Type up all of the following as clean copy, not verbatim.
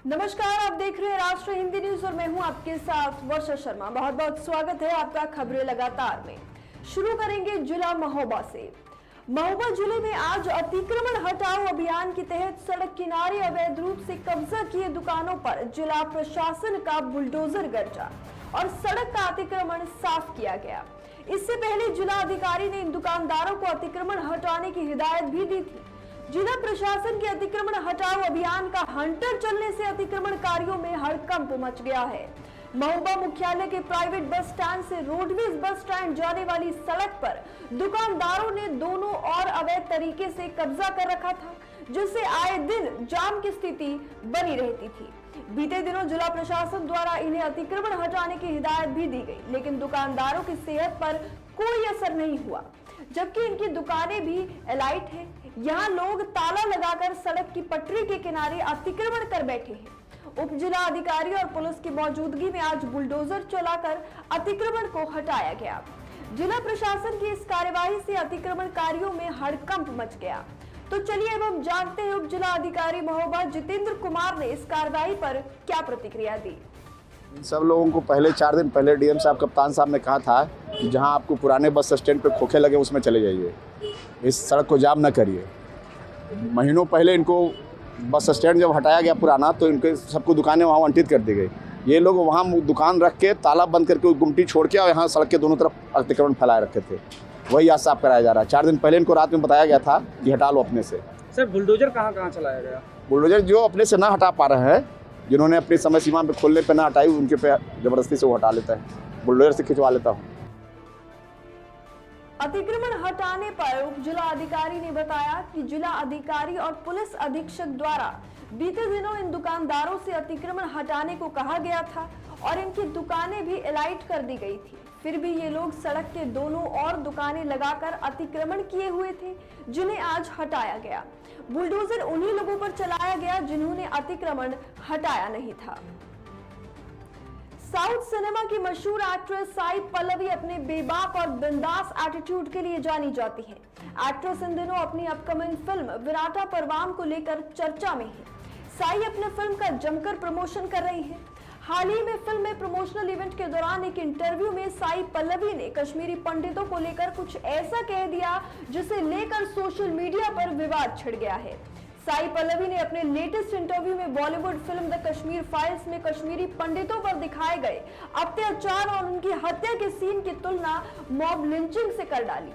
नमस्कार, आप देख रहे हैं राष्ट्रीय हिंदी न्यूज और मैं हूं आपके साथ वर्षा शर्मा। बहुत बहुत स्वागत है आपका खबरें लगातार में। शुरू करेंगे जिला महोबा से। महोबा जिले में आज अतिक्रमण हटाओ अभियान के तहत सड़क किनारे अवैध रूप से कब्जा किए दुकानों पर जिला प्रशासन का बुलडोजर गरजा और सड़क का अतिक्रमण साफ किया गया। इससे पहले जिला अधिकारी ने इन दुकानदारों को अतिक्रमण हटाने की हिदायत भी दी थी। जिला प्रशासन के अतिक्रमण हटाओ अभियान का हंटर चलने से अतिक्रमणकारियों में हड़कंप मच गया है। महोबा मुख्यालय के प्राइवेट बस स्टैंड से रोडवेज बस स्टैंड जाने वाली सड़क पर दुकानदारों ने दोनों और अवैध तरीके से कब्जा कर रखा था, जिससे आए दिन जाम की स्थिति बनी रहती थी। बीते दिनों जिला प्रशासन द्वारा इन्हें अतिक्रमण हटाने की हिदायत भी दी गई, लेकिन दुकानदारों की सेहत पर कोई असर नहीं हुआ, जबकि इनकी दुकानें भी एलाइट हैं। यहाँ लोग ताला लगाकर सड़क की पटरी के किनारे अतिक्रमण कर बैठे हैं। उप जिला अधिकारी और पुलिस की मौजूदगी में आज बुलडोजर चलाकर अतिक्रमण को हटाया गया। जिला प्रशासन की इस कार्यवाही से अतिक्रमणकारियों में हड़कंप मच गया। तो चलिए अब हम जानते हैं उप जिला अधिकारी महोबा जितेंद्र कुमार ने इस कार्रवाई पर क्या प्रतिक्रिया दी। सब लोगों को पहले 4 दिन पहले डीएम साहब कप्तान साहब ने कहा था कि जहां आपको पुराने बस स्टैंड पे खोखे लगे उसमें चले जाइए, इस सड़क को जाम न करिए। महीनों पहले इनको बस स्टैंड जब हटाया गया पुराना, तो इनके सबको दुकानें वहाँ आवंटित कर दी गई। ये लोग वहाँ दुकान रख के ताला बंद करके गुमटी छोड़ के और यहाँ सड़क के दोनों तरफ अतिक्रमण फैलाए रखे थे। वही आज साफ कराया जा रहा है। 4 दिन पहले इनको रात में बताया गया था कि हटा लो अपने से। सर, बुलडोजर कहाँ कहाँ चलाया गया? बुलडोजर जो अपने से ना हटा पा रहे हैं, जिन्होंने अपनी समय सीमा पे खोलने पे ना हटाई, उनके पे जबरदस्ती से वो हटा लेता है। बुलडोजर से खिंचवा लेता हूँ। अतिक्रमण हटाने पर उप जिला अधिकारी ने बताया कि जिला अधिकारी और पुलिस अधीक्षक द्वारा बीते दिनों इन दुकानदारों से अतिक्रमण हटाने को कहा गया था और इनकी दुकानें भी एलाइट कर दी गई थी। फिर भी ये लोग सड़क के दोनों ओर दुकानें लगाकर अतिक्रमण किए हुए थे, जिन्हें आज हटाया गया। बुलडोजर उन्हीं लोगों पर चलाया गया जिन्होंने अतिक्रमण हटाया नहीं था। साउथ सिनेमा की मशहूर एक्ट्रेस साई पल्लवी अपने बेबाक और बिंदास एटीट्यूड के लिए जानी जाती है। एक्ट्रेस इन दिनों अपनी अपकमिंग फिल्म विराटा परवाम को लेकर चर्चा में है। साई अपने फिल्म का जमकर प्रमोशन कर रही है। हाल ही में फिल्म में प्रमोशनल इवेंट के दौरान एक इंटरव्यू में साई पल्लवी ने कश्मीरी पंडितों को लेकर कुछ ऐसा कह दिया जिसे लेकर सोशल मीडिया पर विवाद छिड़ गया है। साई पल्लवी ने अपने लेटेस्ट इंटरव्यू में Bollywood film the Kashmir files में कश्मीरी पंडितों पर दिखाए गए अत्याचार और उनकी हत्या के सीन की तुलना मॉब लिंचिंग से कर डाली।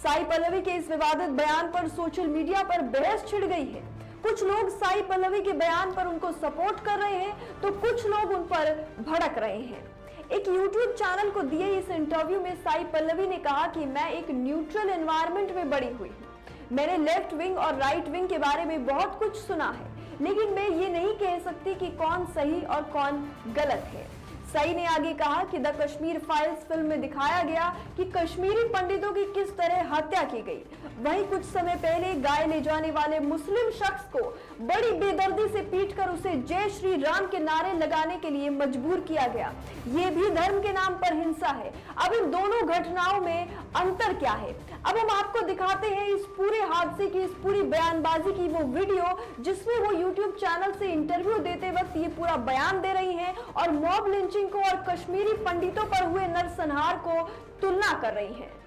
साई पल्लवी के इस विवादित बयान पर सोशल मीडिया पर बहस छिड़ गई है। कुछ लोग साई पल्लवी के बयान पर उनको सपोर्ट कर रहे हैं, तो कुछ लोग उन पर भड़क रहे हैं। एक YouTube चैनल को दिए इस इंटरव्यू में साई पल्लवी ने कहा कि मैं एक न्यूट्रल एनवायरनमेंट में बड़ी हुई हूँ। मैंने लेफ्ट विंग और राइट विंग के बारे में बहुत कुछ सुना है, लेकिन मैं ये नहीं कह सकती कि कौन सही और कौन गलत है। साई ने आगे कहा कि द कश्मीर फाइल्स फिल्म में दिखाया गया कि कश्मीरी पंडितों की किस तरह हत्या की गई। वहीं कुछ समय पहले गाय ले जाने वाले मुस्लिम शख्स को बड़ी बेदर्दी से पीटकर उसे जय श्री राम के नारे लगाने के लिए मजबूर किया गया। ये भी धर्म के नाम पर हिंसा है। अब इन दोनों घटनाओं में अंतर क्या है? अब हम आपको दिखाते हैं इस पूरे हादसे की, इस पूरी बयानबाजी की वो वीडियो, जिसमें वो YouTube चैनल से इंटरव्यू देते वक्त ये पूरा बयान दे रही हैं और मॉब लिंचिंग को और कश्मीरी पंडितों पर हुए नरसंहार को तुलना कर रही हैं।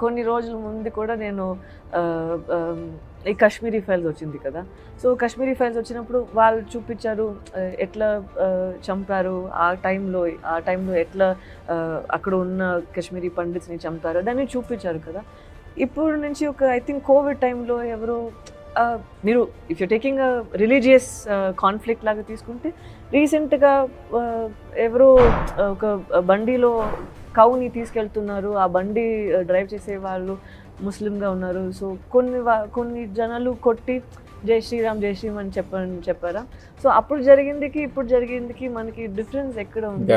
కొన్ని రోజుల ముందు కూడా నేను ఈ కాశ్మీరీ ఫైల్స్ వచ్చింది కదా. సో కాశ్మీరీ ఫైల్స్ వచ్చినప్పుడు వాళ్ళు చూపించారు ఎట్లా చంపారు, ఆ టైంలో ఎట్లా అక్కడ ఉన్న కాశ్మీరీ పండిట్స్ని చంపారు, దాన్ని చూపించారు కదా. ఇప్పుడు నుంచి ఒక ఐ థింక్ కోవిడ్ టైంలో ఎవరో మీరు if you taking religious conflict లాగా తీసుకుంటే రీసెంట్గా ఎవరో ఒక బండిలో కౌని తీసుకెళ్తున్నారు, ఆ బండి డ్రైవ్ చేసే వాళ్ళు ముస్లింగా ఉన్నారు. సో కొన్ని జనాలు కొట్టి జై శ్రీరామ్ అని చెప్పారా. సో అప్పుడు జరిగిందికి ఇప్పుడు జరిగిందికి మనకి డిఫరెన్స్ ఎక్కడ ఉంది?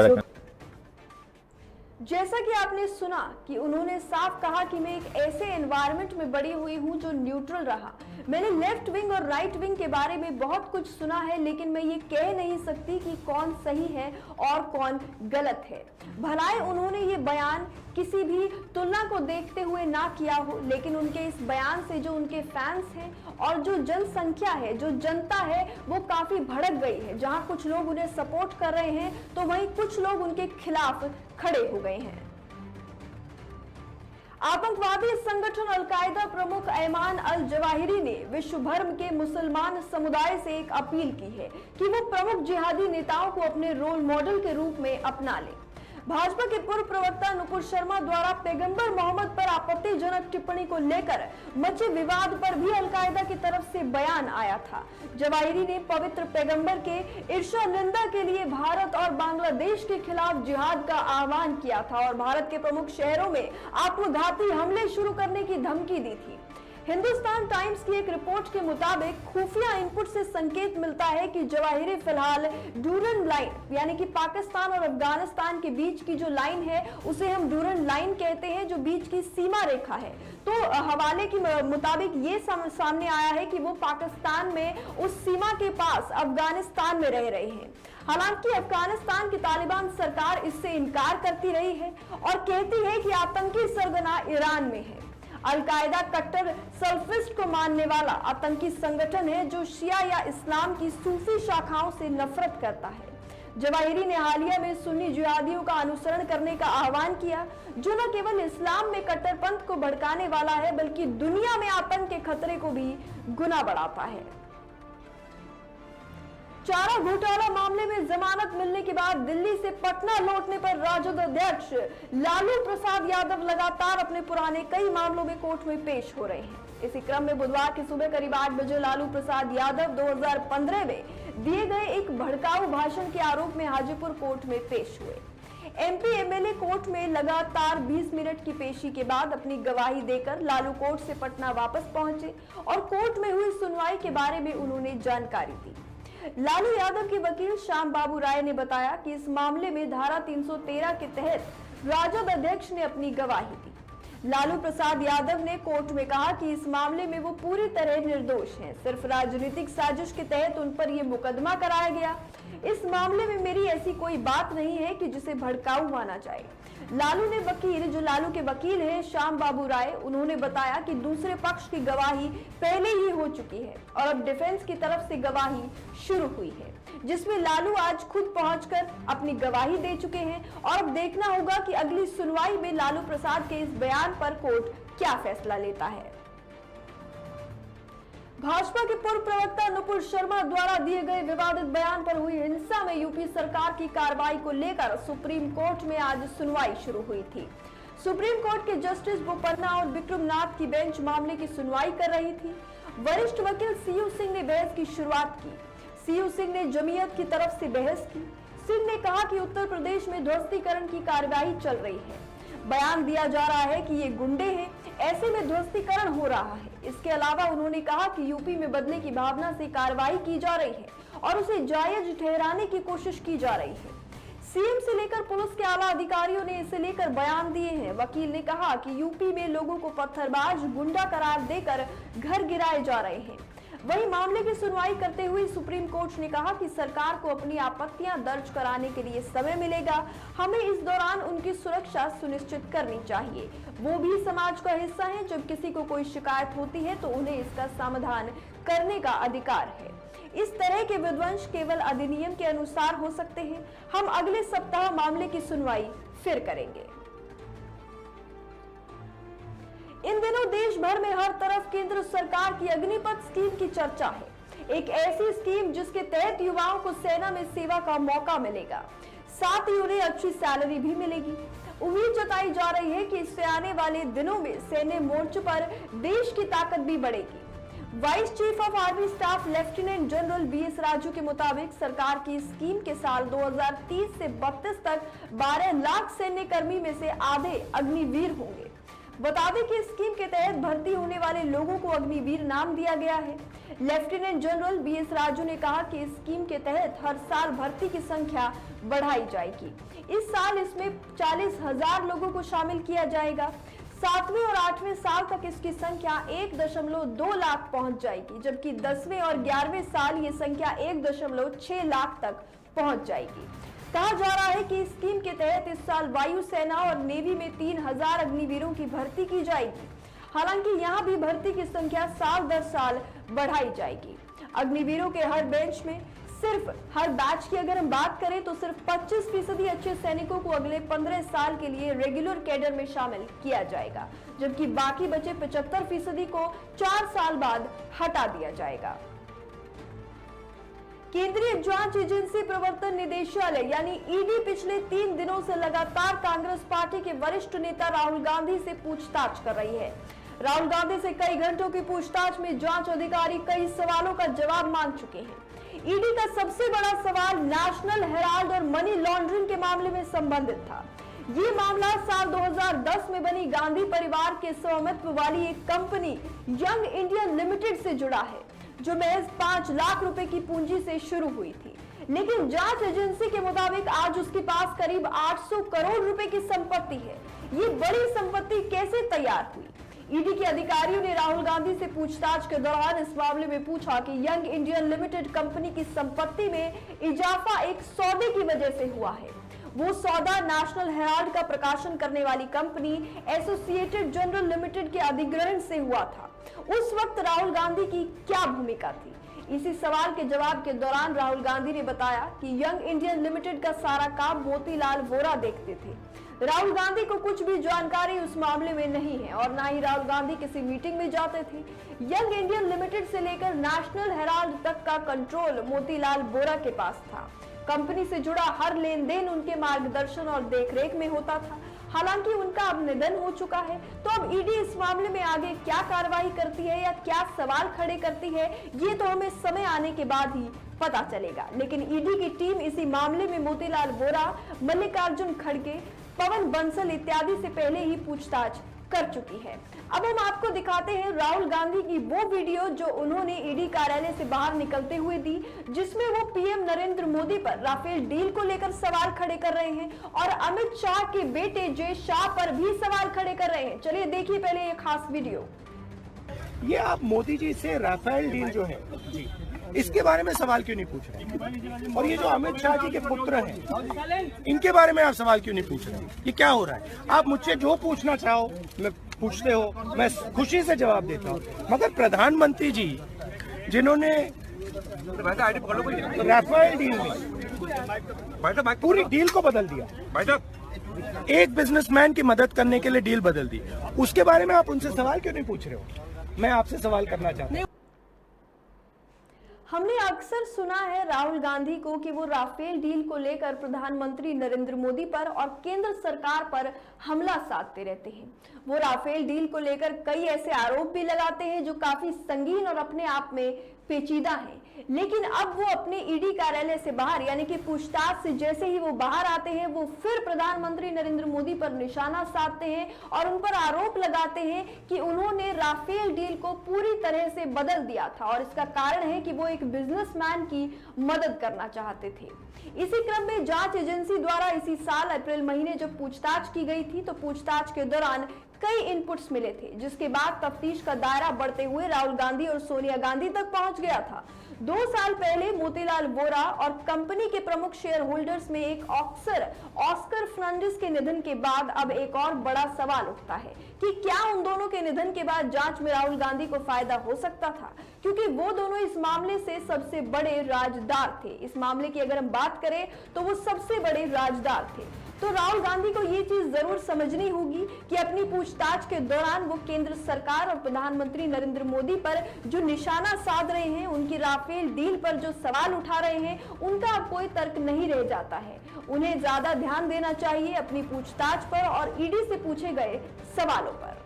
जैसा कि आपने सुना कि उन्होंने साफ कहा कि मैं एक ऐसे एनवायरनमेंट में बड़ी हुई हूं जो न्यूट्रल रहा। मैंने लेफ्ट विंग और राइट विंग के बारे में बहुत कुछ सुना है, लेकिन मैं ये कह नहीं सकती कि कौन सही है और कौन गलत है। भलाई उन्होंने ये बयान किसी भी तुलना को देखते हुए ना किया हो, लेकिन उनके इस बयान से जो उनके फैंस हैं और जो जनसंख्या है, जो जनता है, वो काफी भड़क गई है। जहां कुछ लोग उन्हें सपोर्ट कर रहे हैं तो वहीं कुछ लोग उनके खिलाफ खड़े हो गए हैं। आतंकवादी संगठन अलकायदा प्रमुख ऐमान अल जवाहिरी ने विश्व भर के मुसलमान समुदाय से एक अपील की है कि वो प्रमुख जिहादी नेताओं को अपने रोल मॉडल के रूप में अपना ले। भाजपा के पूर्व प्रवक्ता नुपुर शर्मा द्वारा पैगंबर मोहम्मद पर आपत्तिजनक टिप्पणी को लेकर मचे विवाद पर भी अलकायदा की तरफ से बयान आया था। जवाहिरी ने पवित्र पैगंबर के ईर्ष्या निंदा के लिए भारत और बांग्लादेश के खिलाफ जिहाद का आह्वान किया था और भारत के प्रमुख शहरों में आत्मघाती हमले शुरू करने की धमकी दी थी। हिंदुस्तान टाइम्स की एक रिपोर्ट के मुताबिक खुफिया इनपुट से संकेत मिलता है कि जवाहिरी फिलहाल डूरन लाइन यानी कि पाकिस्तान और अफगानिस्तान के बीच की जो लाइन है उसे हम डूरन लाइन कहते हैं, जो बीच की सीमा रेखा है। तो हवाले के मुताबिक ये सामने आया है कि वो पाकिस्तान में उस सीमा के पास अफगानिस्तान में रह रहे हैं। हालांकि अफगानिस्तान की तालिबान सरकार इससे इनकार करती रही है और कहती है कि आतंकी सरगना ईरान में है। अलकायदा कट्टर सल्फिस्ट को मानने वाला आतंकी संगठन है जो शिया या इस्लाम की सूफी शाखाओं से नफरत करता है। जवाहिरी ने हालिया में सुन्नी जिहादियों का अनुसरण करने का आह्वान किया, जो न केवल इस्लाम में कट्टरपंथ को भड़काने वाला है बल्कि दुनिया में आतंक के खतरे को भी गुना बढ़ाता है। चारा घोटाला मामले में जमानत मिलने के बाद दिल्ली से पटना लौटने पर राजद अध्यक्ष लालू प्रसाद यादव लगातार अपने पुराने कई मामलों में कोर्ट में पेश हो रहे हैं। इसी क्रम में बुधवार की सुबह करीब 8 बजे लालू प्रसाद यादव 2015 में दिए गए एक भड़काऊ भाषण के आरोप में हाजीपुर कोर्ट में पेश हुए। एमपी एमएलए कोर्ट में लगातार 20 मिनट की पेशी के बाद अपनी गवाही देकर लालू कोर्ट से पटना वापस पहुंचे और कोर्ट में हुई सुनवाई के बारे में उन्होंने जानकारी दी। लालू यादव के वकील श्याम बाबू राय ने बताया कि इस मामले में धारा 313 के तहत राजद अध्यक्ष ने अपनी गवाही दी। लालू प्रसाद यादव ने कोर्ट में कहा कि इस मामले में वो पूरी तरह निर्दोष हैं, सिर्फ राजनीतिक साजिश के तहत उन पर यह मुकदमा कराया गया। इस मामले में मेरी ऐसी कोई बात नहीं है कि जिसे भड़काऊ माना जाए। लालू ने वकील जो लालू के वकील हैं श्याम बाबू राय, उन्होंने बताया कि दूसरे पक्ष की गवाही पहले ही हो चुकी है और अब डिफेंस की तरफ से गवाही शुरू हुई है, जिसमें लालू आज खुद पहुंचकर अपनी गवाही दे चुके हैं और अब देखना होगा कि अगली सुनवाई में लालू प्रसाद के इस बयान पर कोर्ट क्या फैसला लेता है। भाजपा के पूर्व प्रवक्ता नुपुर शर्मा द्वारा दिए गए विवादित बयान पर हुई हिंसा में यूपी सरकार की कार्रवाई को लेकर सुप्रीम कोर्ट में आज सुनवाई शुरू हुई थी। सुप्रीम कोर्ट के जस्टिस बोपन्ना और विक्रम नाथ की बेंच मामले की सुनवाई कर रही थी। वरिष्ठ वकील सीयू सिंह ने बहस की शुरुआत की। सीयू सिंह ने जमीयत की तरफ से बहस की। सिंह ने कहा कि उत्तर प्रदेश में ध्वस्तीकरण की कार्रवाई चल रही है। बयान दिया जा रहा है कि ये गुंडे हैं, ऐसे में ध्वस्तीकरण हो रहा है। इसके अलावा उन्होंने कहा कि यूपी में बदले की भावना से कार्रवाई की जा रही है और उसे जायज ठहराने की कोशिश की जा रही है। सीएम से लेकर पुलिस के आला अधिकारियों ने इसे लेकर बयान दिए हैं। वकील ने कहा कि यूपी में लोगों को पत्थरबाज, गुंडा करार देकर घर गिराए जा रहे हैं। वहीं मामले की सुनवाई करते हुए सुप्रीम कोर्ट ने कहा कि सरकार को अपनी आपत्तियां दर्ज कराने के लिए समय मिलेगा। हमें इस दौरान उनकी सुरक्षा सुनिश्चित करनी चाहिए। वो भी समाज का हिस्सा है। जब किसी को कोई शिकायत होती है तो उन्हें इसका समाधान करने का अधिकार है। इस तरह के विध्वंस केवल अधिनियम के अनुसार हो सकते हैं। हम अगले सप्ताह मामले की सुनवाई फिर करेंगे। इन दिनों देश भर में हर तरफ केंद्र सरकार की अग्निपथ स्कीम की चर्चा है। एक ऐसी स्कीम जिसके तहत युवाओं को सेना में सेवा का मौका मिलेगा, साथ ही उन्हें अच्छी सैलरी भी मिलेगी। उम्मीद जताई जा रही है कि इससे आने वाले दिनों में सैन्य मोर्चे पर देश की ताकत भी बढ़ेगी। Vice chief of army staff lieutenant general BS Raju के मुताबिक सरकार की स्कीम के साल 2030 से 32 तक 12 लाख सैन्य कर्मी में से आधे अग्निवीर होंगे। बता दें कि स्कीम के तहत भर्ती होने वाले लोगों को अग्निवीर नाम दिया गया है। लेफ्टिनेंट जनरल बीएस राजू ने कहा कि इस स्कीम के तहत हर साल भर्ती की संख्या बढ़ाई जाएगी। इस साल इसमें 40,000 लोगों को शामिल किया जाएगा। 7वें और 8वें साल तक इसकी संख्या 1.2 लाख पहुंच जाएगी, जबकि 10वें और 11वें साल ये संख्या 1.6 लाख तक पहुंच जाएगी। कहा जा रहा है कि इस स्कीम के तहत इस साल वायुसेना और नेवी में 3,000 अग्निवीरों की भर्ती की जाएगी। हालांकि यहां भी भर्ती की संख्या साल दर साल बढ़ाई जाएगी। अग्निवीरों के हर बेंच में सिर्फ हर बैच की अगर हम बात करें तो सिर्फ 25% अच्छे सैनिकों को अगले 15 साल के लिए रेगुलर कैडर में शामिल किया जाएगा, जबकि बाकी बचे 75% को 4 साल बाद हटा दिया जाएगा। केंद्रीय जांच एजेंसी प्रवर्तन निदेशालय यानी ईडी पिछले 3 दिनों से लगातार कांग्रेस पार्टी के वरिष्ठ नेता राहुल गांधी से पूछताछ कर रही है। राहुल गांधी से कई घंटों की पूछताछ में जांच अधिकारी कई सवालों का जवाब मांग चुके हैं। ईडी का सबसे बड़ा सवाल नेशनल हेराल्ड और मनी लॉन्ड्रिंग के मामले में संबंधित था। ये मामला साल 2010 में बनी गांधी परिवार के स्वामित्व वाली एक कंपनी यंग इंडिया लिमिटेड से जुड़ा है, जो महज 5 लाख रुपए की पूंजी से शुरू हुई थी। लेकिन जांच एजेंसी के मुताबिक आज उसके पास करीब 800 करोड़ रुपए की संपत्ति है। ये बड़ी संपत्ति कैसे तैयार हुई? ईडी के अधिकारियों ने राहुल गांधी से पूछताछ के दौरान इस मामले में पूछा कि यंग इंडिया लिमिटेड कंपनी की संपत्ति में इजाफा एक सौदे की वजह से हुआ है। वो सौदा नेशनल हेराल्ड का प्रकाशन करने वाली कंपनी एसोसिएटेड जनरल लिमिटेड के अधिग्रहण से हुआ था। उस वक्त राहुल गांधी की क्या भूमिका थी? इसी सवाल के जवाब के दौरान राहुल गांधी ने बताया कि यंग इंडियन लिमिटेड का सारा काम मोतीलाल वोरा देखते थे। राहुल गांधी को कुछ भी जानकारी उस मामले में नहीं है और ना ही राहुल गांधी किसी मीटिंग में जाते थे। यंग इंडियन लिमिटेड से लेकर नेशनल हेराल्ड तक का कंट्रोल मोतीलाल वोरा के पास था। कंपनी से जुड़ा हर लेन देन उनके मार्गदर्शन और देखरेख में होता था। हालांकि उनका अब निधन हो चुका है, तो अब ईडी इस मामले में आगे क्या कार्रवाई करती है या क्या सवाल खड़े करती है, ये तो हमें समय आने के बाद ही पता चलेगा। लेकिन ईडी की टीम इसी मामले में मोतीलाल वोरा, मल्लिकार्जुन खड़गे, पवन बंसल इत्यादि से पहले ही पूछताछ कर चुकी है। अब हम आपको दिखाते हैं राहुल गांधी की वो वीडियो जो उन्होंने ईडी कार्यालय से बाहर निकलते हुए दी, जिसमें वो पीएम नरेंद्र मोदी पर राफेल डील को लेकर सवाल खड़े कर रहे हैं और अमित शाह के बेटे जय शाह पर भी सवाल खड़े कर रहे हैं। चलिए देखिए पहले ये खास वीडियो। ये आप मोदी जी से राफेल डील जो है इसके बारे में सवाल क्यों नहीं पूछ रहे? और ये जो अमित शाह जी के पुत्र हैं, इनके बारे में आप सवाल क्यों नहीं पूछ रहे? ये क्या हो रहा है? आप मुझसे जो पूछना चाहो मैं पूछते हो, मैं खुशी से जवाब देता हूँ, मगर प्रधानमंत्री जी जिन्होंने राफेल डील में पूरी डील को बदल दिया, एक बिजनेसमैन की मदद करने के लिए डील बदल दी, उसके बारे में आप उनसे सवाल क्यों नहीं पूछ रहे हो? मैं आपसे सवाल करना चाहता हूँ। हमने अक्सर सुना है राहुल गांधी को कि वो राफेल डील को लेकर प्रधानमंत्री नरेंद्र मोदी पर और केंद्र सरकार पर हमला साधते रहते हैं। वो राफेल डील को लेकर कई ऐसे आरोप भी लगाते हैं जो काफी संगीन और अपने आप में पेचीदा हैं। लेकिन अब वो अपने ईडी कार्यालय से बाहर यानी कि पूछताछ से जैसे ही वो बाहर आते हैं, वो फिर प्रधानमंत्री नरेंद्र मोदी पर निशाना साधते हैं और उन पर आरोप लगाते हैं कि उन्होंने राफेल डील को पूरी तरह से बदल दिया था और इसका कारण है कि वो एक बिजनेसमैन की मदद करना चाहते थे। इसी क्रम में जांच एजेंसी द्वारा इसी साल अप्रैल महीने जब पूछताछ की गई थी, तो पूछताछ के दौरान कई इनपुट्स मिले थे, जिसके बाद तफ्तीश का दायरा बढ़ते हुए राहुल गांधी और सोनिया गांधी तक पहुंच गया था। 2 साल पहले मोतीलाल वोरा और कंपनी के प्रमुख शेयर होल्डर्स में एक ऑस्कर फर्नांडिस के निधन के बाद अब एक और बड़ा सवाल उठता है कि क्या उन दोनों के निधन के बाद जांच में राहुल गांधी को फायदा हो सकता था, क्योंकि वो दोनों इस मामले से सबसे बड़े राजदार थे। इस मामले की अगर हम बात करें तो वो सबसे बड़े राजदार थे। तो राहुल गांधी को ये चीज जरूर समझनी होगी कि अपनी पूछताछ के दौरान वो केंद्र सरकार और प्रधानमंत्री नरेंद्र मोदी पर जो निशाना साध रहे हैं, उनकी राफेल डील पर जो सवाल उठा रहे हैं, उनका अब कोई तर्क नहीं रह जाता है। उन्हें ज्यादा ध्यान देना चाहिए अपनी पूछताछ पर और ईडी से पूछे गए सवालों पर।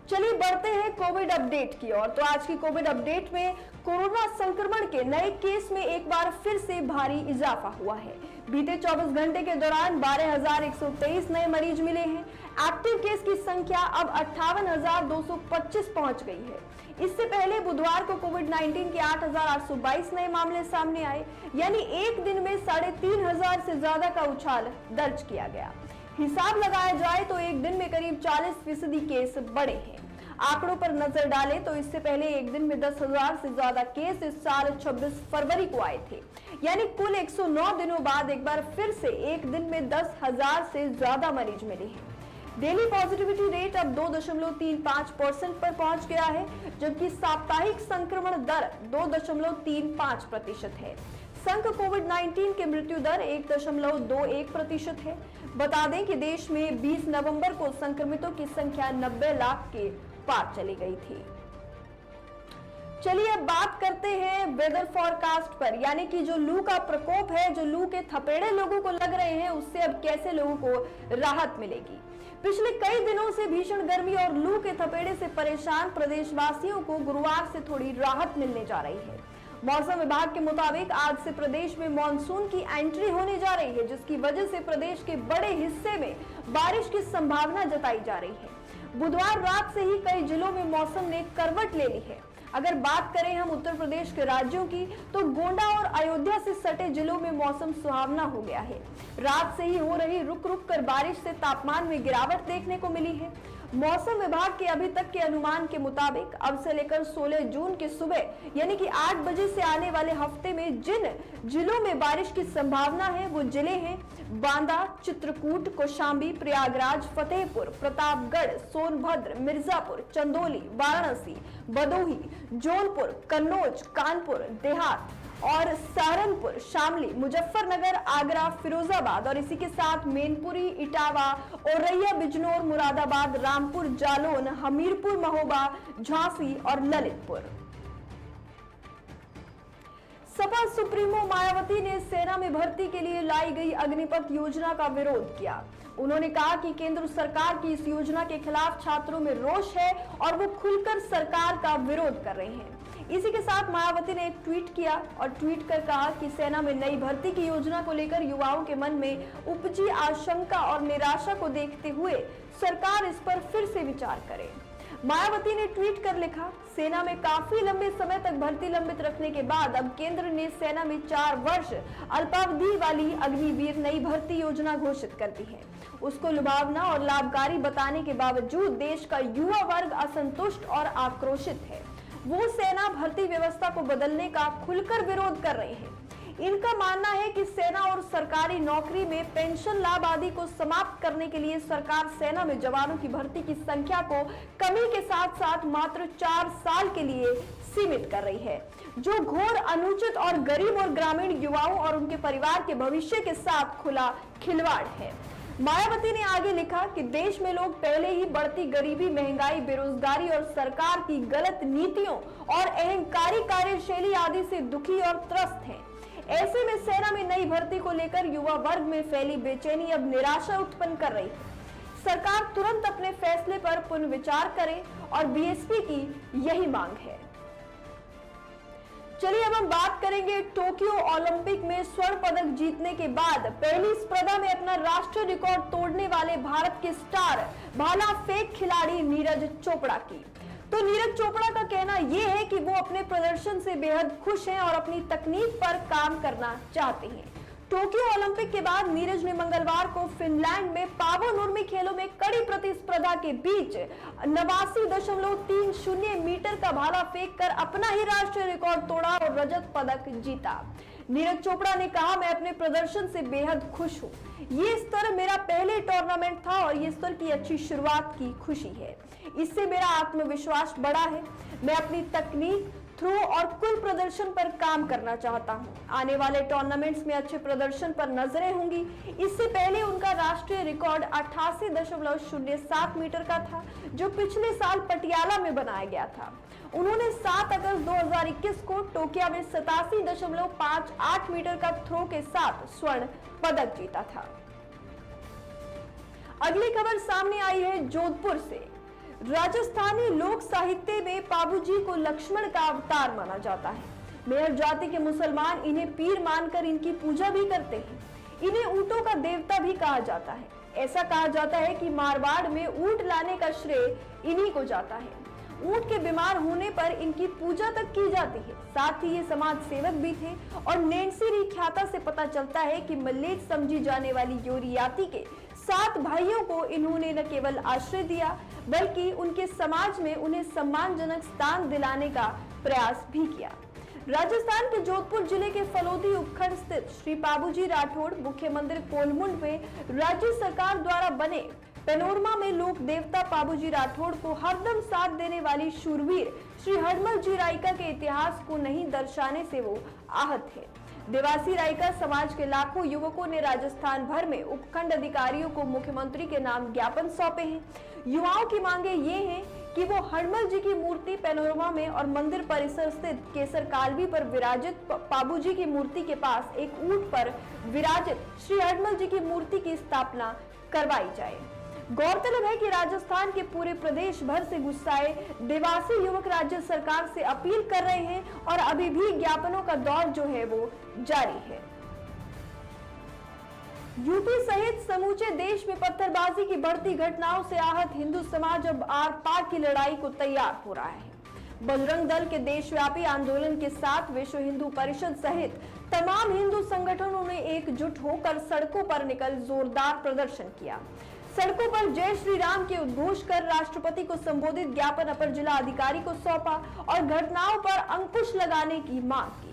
चलिए बढ़ते हैं कोविड अपडेट की ओर। तो आज की कोविड अपडेट में कोरोना संक्रमण के नए केस में एक बार फिर से भारी इजाफा हुआ है। बीते 24 घंटे के दौरान 12,123 नए मरीज मिले हैं। एक्टिव केस की संख्या अब 58,225 पहुंच गई है। इससे पहले बुधवार को कोविड-19 के 8,822 नए मामले सामने आए, यानी एक दिन में 3,500 से ज्यादा का उछाल दर्ज किया गया। हिसाब लगाया जाए तो एक दिन में करीब 40% केस बढ़े हैं। आंकड़ों पर नजर डालें तो इससे पहले एक दिन में 10,000 से ज्यादा केस इस साल 26 फरवरी को आए थे, यानी कुल 109 दिनों बाद एक बार फिर से एक दिन में 10,000 से ज्यादा मरीज मिले हैं। डेली पॉजिटिविटी रेट अब 2.35% पर पहुंच गया है, जबकि साप्ताहिक संक्रमण दर 2.35% है। संघ कोविड-19 की मृत्यु दर 1.21% है। बता दें कि देश में 20 नवंबर को संक्रमितों की संख्या 90 लाख के पार चली गई थी। चलिए अब बात करते हैं वेदर फॉरकास्ट पर, यानी कि जो लू का प्रकोप है, जो लू के थपेड़े लोगों को लग रहे हैं, उससे अब कैसे लोगों को राहत मिलेगी। पिछले कई दिनों से भीषण गर्मी और लू के थपेड़े से परेशान प्रदेशवासियों को गुरुवार से थोड़ी राहत मिलने जा रही है। मौसम विभाग के मुताबिक आज से प्रदेश में मानसून की एंट्री होने जा रही है, जिसकी वजह से प्रदेश के बड़े हिस्से में बारिश की संभावना जताई जा रही है। बुधवार रात से ही कई जिलों में मौसम ने करवट ले ली है। अगर बात करें हम उत्तर प्रदेश के राज्यों की, तो गोंडा और अयोध्या से सटे जिलों में मौसम सुहावना हो गया है। रात से ही हो रही रुक रुक कर बारिश से तापमान में गिरावट देखने को मिली है। मौसम विभाग के अभी तक के अनुमान के मुताबिक अब से लेकर 16 जून की सुबह यानी कि 8 बजे से आने वाले हफ्ते में जिन जिलों में बारिश की संभावना है वो जिले हैं बांदा, चित्रकूट, कौशाम्बी, प्रयागराज, फतेहपुर, प्रतापगढ़, सोनभद्र, मिर्जापुर, चंदौली, वाराणसी, भदोही, जौनपुर, कन्नौज, कानपुर देहात और सहारनपुर, शामली, मुजफ्फरनगर, आगरा, फिरोजाबाद और इसी के साथ मैनपुरी, इटावा, औरैया, बिजनौर, मुरादाबाद, रामपुर, जालौन, हमीरपुर, महोबा, झांसी और ललितपुर। सपा सुप्रीमो मायावती ने सेना में भर्ती के लिए लाई गई अग्निपथ योजना का विरोध किया। उन्होंने कहा कि केंद्र सरकार की इस योजना के खिलाफ छात्रों में रोष है और वो खुलकर सरकार का विरोध कर रहे हैं। इसी के साथ मायावती ने एक ट्वीट किया और ट्वीट कर कहा कि सेना में नई भर्ती की योजना को लेकर युवाओं के मन में उपजी आशंका और निराशा को देखते हुए सरकार इस पर फिर से विचार करे। मायावती ने ट्वीट कर लिखा, सेना में काफी लंबे समय तक भर्ती लंबित रखने के बाद अब केंद्र ने सेना में 4 वर्ष अल्पावधि वाली अग्निवीर नई भर्ती योजना घोषित कर दी है। उसको लुभावना और लाभकारी बताने के बावजूद देश का युवा वर्ग असंतुष्ट और आक्रोशित है। वो सेना भर्ती व्यवस्था को बदलने का खुलकर विरोध कर रहे हैं। इनका मानना है कि सेना और सरकारी नौकरी में पेंशन लाभ आदि को समाप्त करने के लिए सरकार सेना में जवानों की भर्ती की संख्या को कमी के साथ साथ मात्र 4 साल के लिए सीमित कर रही है, जो घोर अनुचित और गरीब और ग्रामीण युवाओं और उनके परिवार के भविष्य के साथ खुला खिलवाड़ है। मायावती ने आगे लिखा कि देश में लोग पहले ही बढ़ती गरीबी, महंगाई, बेरोजगारी और सरकार की गलत नीतियों और अहंकारी कार्यशैली आदि से दुखी और त्रस्त हैं। ऐसे में सेना में नई भर्ती को लेकर युवा वर्ग में फैली बेचैनी अब निराशा उत्पन्न कर रही है। सरकार तुरंत अपने फैसले पर पुनर्विचार करे और बीएसपी की यही मांग है। चलिए अब हम बात करेंगे टोक्यो ओलंपिक में स्वर्ण पदक जीतने के बाद पहली स्पर्धा में अपना राष्ट्रीय रिकॉर्ड तोड़ने वाले भारत के स्टार भाला फेंक खिलाड़ी नीरज चोपड़ा की। तो नीरज चोपड़ा का कहना यह है कि वो अपने प्रदर्शन से बेहद खुश हैं और अपनी तकनीक पर काम करना चाहते हैं। टोक्यो ओलंपिक के बाद नीरज ने मंगलवार को फिनलैंड में पावो नुर्मी खेलों में कड़ी प्रतिस्पर्धा के बीच 89.30 मीटर का भाला फेंककर अपना ही राष्ट्रीय रिकॉर्ड तोड़ा और रजत पदक जीता। नीरज चोपड़ा ने कहा, मैं अपने प्रदर्शन से बेहद खुश हूँ। ये स्तर मेरा पहले टूर्नामेंट था और ये स्तर की अच्छी शुरुआत की खुशी है। इससे मेरा आत्मविश्वास बढ़ा है। मैं अपनी तकनीक, थ्रो और कुल प्रदर्शन पर काम करना चाहता हूं। आने वाले टूर्नामेंट्स में अच्छे प्रदर्शन पर नजरें होंगी। इससे पहले उनका राष्ट्रीय रिकॉर्ड 88.07 मीटर का था, जो पिछले साल पटियाला में बनाया गया था। उन्होंने 7 अगस्त 2021 को टोक्यो में 87.58 मीटर का थ्रो के साथ स्वर्ण पदक जीता था। अगली खबर सामने आई है जोधपुर से। राजस्थानी लोक साहित्य में पाबूजी को लक्ष्मण का अवतार माना जाता है। मेहर जाति के मुसलमान इन्हें पीर मानकर इनकी पूजा भी करते हैं। इन्हें ऊंटों का देवता भी कहा जाता है। ऐसा कहा जाता है कि मारवाड़ में ऊंट लाने का श्रेय इन्हीं को जाता है। ऊंट के बीमार होने पर इनकी पूजा तक की जाती है। साथ ही ये समाज सेवक भी थे और नैन्सी री ख्याता से पता चलता है कि मल्लेच समझी जाने वाली योरियाती के 7 भाइयों को इन्होंने न केवल आश्रय दिया बल्कि उनके समाज में उन्हें सम्मानजनक स्थान दिलाने का प्रयास भी किया। राजस्थान के जोधपुर जिले के फलोदी उपखंड स्थित श्री पाबूजी राठौड़ मुख्य मंदिर कोलमुंड में राज्य सरकार द्वारा बने पैनोरमा में लोक देवता पाबूजी राठौड़ को हरदम साथ देने वाली शूरवीर श्री हरमल जी राइका के इतिहास को नहीं दर्शाने से वो आहत है। देवासी राइका समाज के लाखों युवकों ने राजस्थान भर में उपखंड अधिकारियों को मुख्यमंत्री के नाम ज्ञापन सौंपे हैं। युवाओं की मांगे ये हैं कि वो हरमल जी की मूर्ति पैनोरमा में और मंदिर परिसर स्थित केसर कालवी पर विराजित पाबूजी की मूर्ति के पास एक ऊंट पर विराजित श्री हरमल जी की मूर्ति की स्थापना करवाई जाए। गौरतलब है कि राजस्थान के पूरे प्रदेश भर से गुस्साए देवासी युवक राज्य सरकार से अपील कर रहे हैं और अभी भी ज्ञापनों का दौर जो है वो जारी है। यूपी सहित समूचे देश में पत्थरबाजी की बढ़ती घटनाओं से आहत हिंदू समाज अब आर पार की लड़ाई को तैयार हो रहा है। बजरंग दल के देशव्यापी आंदोलन के साथ विश्व हिंदू परिषद सहित तमाम हिंदू संगठनों ने एकजुट होकर सड़कों पर निकल जोरदार प्रदर्शन किया। सड़कों पर जय श्री राम के उद्घोष कर राष्ट्रपति को संबोधित ज्ञापन अपर जिला अधिकारी को सौंपा और घटनाओं पर अंकुश लगाने की मांग की।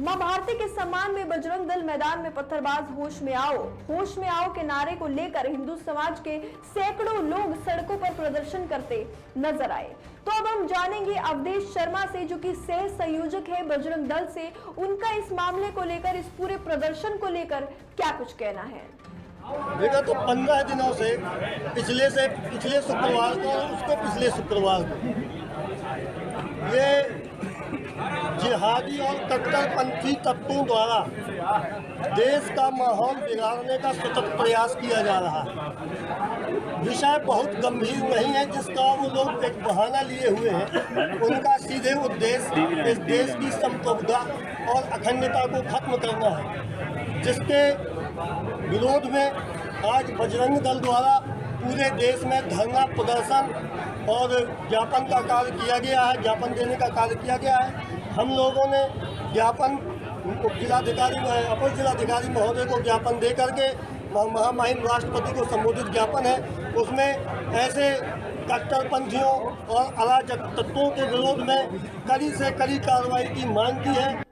मां भारती के सम्मान में बजरंग दल मैदान में पत्थरबाज होश में आओ के नारे को लेकर हिंदू समाज के सैकड़ों लोग सड़कों पर प्रदर्शन करते नजर आए। तो अब हम जानेंगे अवधेश शर्मा से, जो कि सह संयोजक है बजरंग दल से, उनका इस मामले को लेकर, इस पूरे प्रदर्शन को लेकर क्या कुछ कहना है। विगत 15 दिनों से पिछले शुक्रवार को और उसके पिछले शुक्रवार को ये जिहादी और कट्टरपंथी तत्वों द्वारा देश का माहौल बिगाड़ने का सतत प्रयास किया जा रहा है। विषय बहुत गंभीर नहीं है जिसका वो लोग एक बहाना लिए हुए हैं। उनका सीधे उद्देश्य इस देश की संप्रभुता और अखंडता को खत्म करना है, जिसके विरोध में आज बजरंग दल द्वारा पूरे देश में धरना प्रदर्शन और ज्ञापन का कार्य किया गया है, ज्ञापन देने का कार्य किया गया है। हम लोगों ने ज्ञापन जिलाधिकारी अपर जिलाधिकारी महोदय को ज्ञापन दे करके महामहिम राष्ट्रपति को संबोधित ज्ञापन है, उसमें ऐसे कट्टरपंथियों और अराजक तत्वों के विरोध में कड़ी से कड़ी कार्रवाई की मांग की है।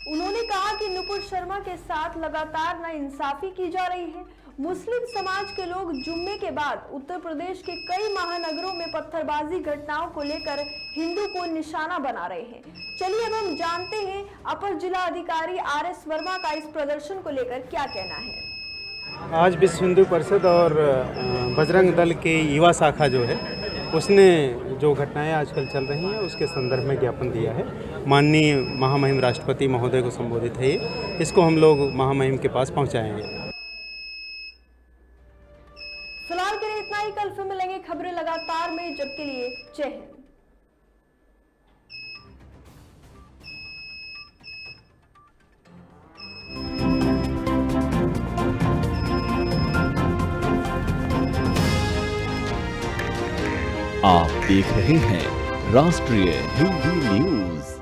उन्होंने कहा कि नुपुर शर्मा के साथ लगातार नाइंसाफी की जा रही है। मुस्लिम समाज के लोग जुम्मे के बाद उत्तर प्रदेश के कई महानगरों में पत्थरबाजी घटनाओं को लेकर हिंदू को निशाना बना रहे हैं। चलिए अब हम जानते हैं अपर जिला अधिकारी RS वर्मा का इस प्रदर्शन को लेकर क्या कहना है। आज विश्व हिंदू परिषद और बजरंग दल के युवा शाखा जो है उसने जो घटनाएं आजकल चल रही हैं उसके संदर्भ में ज्ञापन दिया है। माननीय महामहिम राष्ट्रपति महोदय को संबोधित है इसको हम लोग महामहिम के पास पहुंचाएंगे। फिलहाल के लिए इतना ही। कल फिर मिलेंगे खबरें लगातार में, जब के लिए जय हिंद। आप देख रहे हैं राष्ट्रीय हिंदी न्यूज।